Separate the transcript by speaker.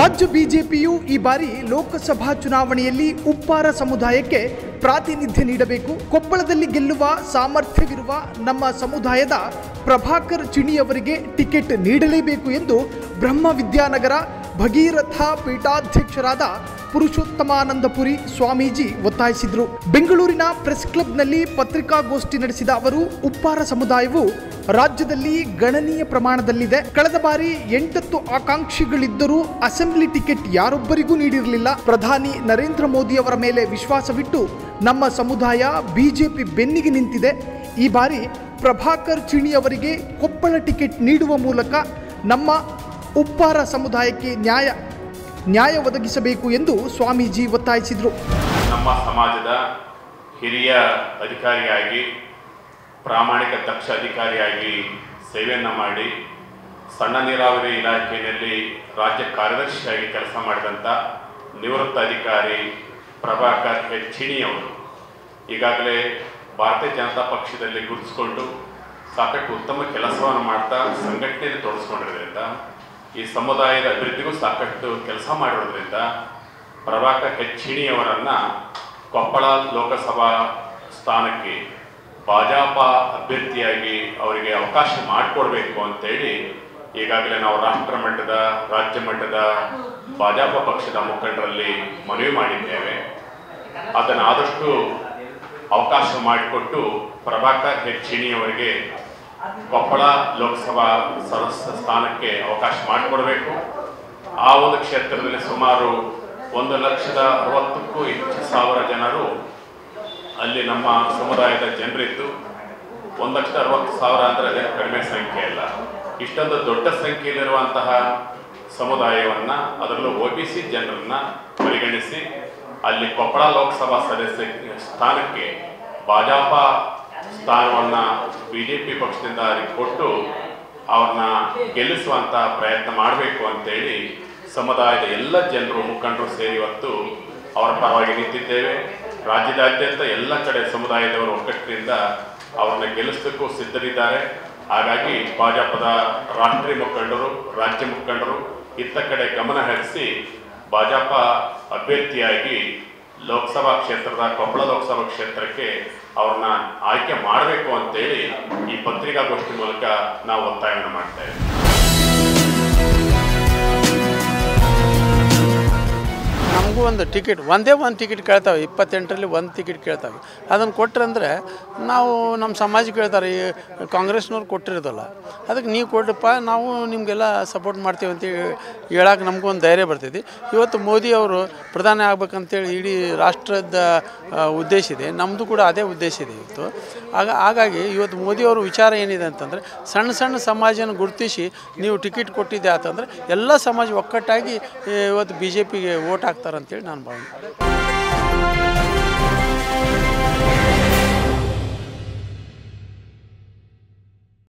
Speaker 1: ರಾಜ್ಯ ಬಿಜೆಪಿಯು ಈ ಬಾರಿ ಲೋಕಸಭಾ ಚುನಾವಣೆಯಲ್ಲಿ ಉಪ್ಪಾರ ಸಮುದಾಯಕ್ಕೆ ಪ್ರಾತಿನಿಧ್ಯ ನೀಡಬೇಕು. ಕೊಪ್ಪಳದಲ್ಲಿ ಗೆಲ್ಲುವ ಸಾಮರ್ಥ್ಯವಿರುವ ನಮ್ಮ ಸಮುದಾಯದ ಪ್ರಭಾಕರ್ ಚಿಣಿಯವರಿಗೆ ಟಿಕೆಟ್ ನೀಡಲೇಬೇಕು ಎಂದು ಬ್ರಹ್ಮ ವಿದ್ಯಾನಗರ ಭಗೀರಥ ಪೀಠಾಧ್ಯಕ್ಷರಾದ ಪುರುಷೋತ್ತಮಾನಂದಪುರಿ ಸ್ವಾಮೀಜಿ ಒತ್ತಾಯಿಸಿದರು. ಬೆಂಗಳೂರಿನ ಪ್ರೆಸ್ ಕ್ಲಬ್ನಲ್ಲಿ ಪತ್ರಿಕಾಗೋಷ್ಠಿ ನಡೆಸಿದ ಅವರು, ಉಪ್ಪಾರ ಸಮುದಾಯವು ರಾಜ್ಯದಲ್ಲಿ ಗಣನೀಯ ಪ್ರಮಾಣದಲ್ಲಿದೆ. ಕಳೆದ ಬಾರಿ 8 ಆಕಾಂಕ್ಷಿಗಳಿದ್ದರೂ ಅಸೆಂಬ್ಲಿ ಟಿಕೆಟ್ ಯಾರೊಬ್ಬರಿಗೂ ನೀಡಿರಲಿಲ್ಲ. ಪ್ರಧಾನಿ ನರೇಂದ್ರ ಮೋದಿ ಅವರ ಮೇಲೆ ವಿಶ್ವಾಸವಿಟ್ಟು ನಮ್ಮ ಸಮುದಾಯ ಬಿಜೆಪಿ ಬೆನ್ನಿಗೆ ನಿಂತಿದೆ. ಈ ಬಾರಿ ಪ್ರಭಾಕರ್ ಚಿಣಿಯವರಿಗೆ ಕೊಪ್ಪಳ ಟಿಕೆಟ್ ನೀಡುವ ಮೂಲಕ ನಮ್ಮ ಉಪ್ಪಾರ ಸಮುದಾಯಕ್ಕೆ ನ್ಯಾಯ ಒದಗಿಸಬೇಕು ಎಂದು ಸ್ವಾಮೀಜಿ ಒತ್ತಾಯಿಸಿದರು.
Speaker 2: ನಮ್ಮ ಸಮಾಜದ ಹಿರಿಯ ಅಧಿಕಾರಿಯಾಗಿ, ಪ್ರಾಮಾಣಿಕ ದಕ್ಷ ಅಧಿಕಾರಿಯಾಗಿ ಸೇವೆಯನ್ನು ಮಾಡಿ, ಸಣ್ಣ ನೀರಾವರಿ ಇಲಾಖೆಯಲ್ಲಿ ರಾಜ್ಯ ಕಾರ್ಯದರ್ಶಿಯಾಗಿ ಕೆಲಸ ಮಾಡಿದಂಥ ನಿವೃತ್ತ ಅಧಿಕಾರಿ ಪ್ರಭಾಕರ್ ಚಿಣಿಯವರು ಈಗಾಗಲೇ ಭಾರತೀಯ ಜನತಾ ಪಕ್ಷದಲ್ಲಿ ಗುರುತಿಸಿಕೊಂಡು ಸಾಕಷ್ಟು ಉತ್ತಮ ಕೆಲಸವನ್ನು ಮಾಡ್ತಾ ಸಂಘಟನೆಯಲ್ಲಿ ತೊಡಗಿಸ್ಕೊಂಡಿರೋದ್ರಿಂದ, ಈ ಸಮುದಾಯದ ಅಭಿವೃದ್ಧಿಗೂ ಸಾಕಷ್ಟು ಕೆಲಸ ಮಾಡಿರೋದ್ರಿಂದ ಪ್ರಭಾಕರ್ ಚಿಣಿಯವರನ್ನು ಕೊಪ್ಪಳ ಲೋಕಸಭಾ ಸ್ಥಾನಕ್ಕೆ ಭಾಜಪಾ ಅಭ್ಯರ್ಥಿಯಾಗಿ ಅವರಿಗೆ ಅವಕಾಶ ಮಾಡಿಕೊಡ್ಬೇಕು ಅಂತೇಳಿ ಈಗಾಗಲೇ ನಾವು ರಾಷ್ಟ್ರ ಮಟ್ಟದ, ರಾಜ್ಯ ಮಟ್ಟದ ಭಾಜಪಾ ಪಕ್ಷದ ಮುಖಂಡರಲ್ಲಿ ಮನವಿ ಮಾಡಿದ್ದೇವೆ. ಅದನ್ನು ಆದಷ್ಟು ಅವಕಾಶ ಮಾಡಿಕೊಟ್ಟು ಪ್ರಭಾಕರ್ ಚಿಣಿಯವರಿಗೆ ಕೊಪ್ಪಳ ಲೋಕಸಭಾ ಸದಸ್ಯ ಸ್ಥಾನಕ್ಕೆ ಅವಕಾಶ ಮಾಡಿಕೊಡಬೇಕು. ಆ ಒಂದು ಕ್ಷೇತ್ರದಲ್ಲಿ ಸುಮಾರು 1,60,000ಕ್ಕೂ ಹೆಚ್ಚು ಜನರು ಅಲ್ಲಿ ನಮ್ಮ ಸಮುದಾಯದ ಜನರಿದ್ದು, 1,60,000 ಅಂದರೆ ಅದೇ ಕಡಿಮೆ ಸಂಖ್ಯೆ ಅಲ್ಲ. ಇಷ್ಟೊಂದು ದೊಡ್ಡ ಸಂಖ್ಯೆಯಲ್ಲಿರುವಂತಹ ಸಮುದಾಯವನ್ನು, ಅದರಲ್ಲೂ OBC ಜನರನ್ನು ಪರಿಗಣಿಸಿ ಅಲ್ಲಿ ಕೊಪ್ಪಳ ಲೋಕಸಭಾ ಸದಸ್ಯ ಸ್ಥಾನಕ್ಕೆ ಭಾಜಪಾ ಸ್ಥಾನವನ್ನು ಬಿಜೆಪಿ ಪಕ್ಷದಿಂದ ಕೊಟ್ಟು ಅವ್ರನ್ನ ಗೆಲ್ಲಿಸುವಂಥ ಪ್ರಯತ್ನ ಮಾಡಬೇಕು ಅಂತೇಳಿ ಸಮುದಾಯದ ಎಲ್ಲ ಜನರು, ಮುಖಂಡರು ಸೇರಿ ಇವತ್ತು ಅವರ ಪರವಾಗಿ ನಿಂತಿದ್ದೇವೆ. ರಾಜ್ಯದಾದ್ಯಂತ ಎಲ್ಲ ಕಡೆ ಸಮುದಾಯದವರು ಒಗ್ಗಟ್ಟಿನಿಂದ ಅವ್ರನ್ನ ಗೆಲ್ಲಿಸಲಿಕ್ಕೂ ಸಿದ್ಧರಿದ್ದಾರೆ. ಹಾಗಾಗಿ ಭಾಜಪದ ರಾಷ್ಟ್ರೀಯ ಮುಖಂಡರು, ರಾಜ್ಯ ಮುಖಂಡರು ಇತ್ತ ಕಡೆ ಗಮನ ಹರಿಸಿ ಭಾಜಪಾ ಅಭ್ಯರ್ಥಿಯಾಗಿ ಲೋಕಸಭಾ ಕ್ಷೇತ್ರದ ಕೊಪ್ಪಳ ಲೋಕಸಭಾ ಕ್ಷೇತ್ರಕ್ಕೆ ಅವ್ರನ್ನ ಆಯ್ಕೆ ಮಾಡಬೇಕು ಅಂತೇಳಿ ಈ ಪತ್ರಿಕಾಗೋಷ್ಠಿ ಮೂಲಕ ನಾವು ಒತ್ತಾಯವನ್ನು ಮಾಡ್ತೇವೆ.
Speaker 3: ನಮಗೂ ಒಂದು ಟಿಕೆಟ್, ಒಂದೇ ಒಂದು ಟಿಕೆಟ್ ಕೇಳ್ತಾವೆ, 28ರಲ್ಲಿ ಒಂದು ಟಿಕೆಟ್ ಕೇಳ್ತಾವೆ. ಅದನ್ನು ಕೊಟ್ಟರಂದ್ರೆ ನಾವು ನಮ್ಮ ಸಮಾಜಕ್ಕೆ ಹೇಳ್ತಾರೆ, ಈ ಕಾಂಗ್ರೆಸ್ನವ್ರು ಕೊಟ್ಟಿರೋದಲ್ಲ, ಅದಕ್ಕೆ ನೀವು ಕೊಟ್ಟಪ್ಪ, ನಾವು ನಿಮಗೆಲ್ಲ ಸಪೋರ್ಟ್ ಮಾಡ್ತೀವಿ ಅಂತ ಹೇಳಕ್ಕೆ ನಮಗೂ ಒಂದು ಧೈರ್ಯ ಬರ್ತೈತಿ. ಇವತ್ತು ಮೋದಿ ಅವರು ಪ್ರಧಾನಿ ಆಗ್ಬೇಕಂತೇಳಿ ಇಡೀ ರಾಷ್ಟ್ರದ ಉದ್ದೇಶ ಇದೆ, ನಮ್ಮದು ಕೂಡ ಅದೇ ಉದ್ದೇಶ ಇದೆ ಇವತ್ತು. ಹಾಗಾಗಿ ಇವತ್ತು ಮೋದಿಯವ್ರ ವಿಚಾರ ಏನಿದೆ ಅಂತಂದರೆ, ಸಣ್ಣ ಸಣ್ಣ ಸಮಾಜನ ಗುರುತಿಸಿ ನೀವು ಟಿಕೆಟ್ ಕೊಟ್ಟಿದ್ದೆ ಅಂತಂದರೆ ಎಲ್ಲ ಸಮಾಜ ಒಕ್ಕಟ್ಟಾಗಿ ಇವತ್ತು BJPಗೆ ವೋಟ್ ಹಾಕ್ತಾರೆ ಅಂತೇಳಿ ನಾನು ಭಾವನೆ.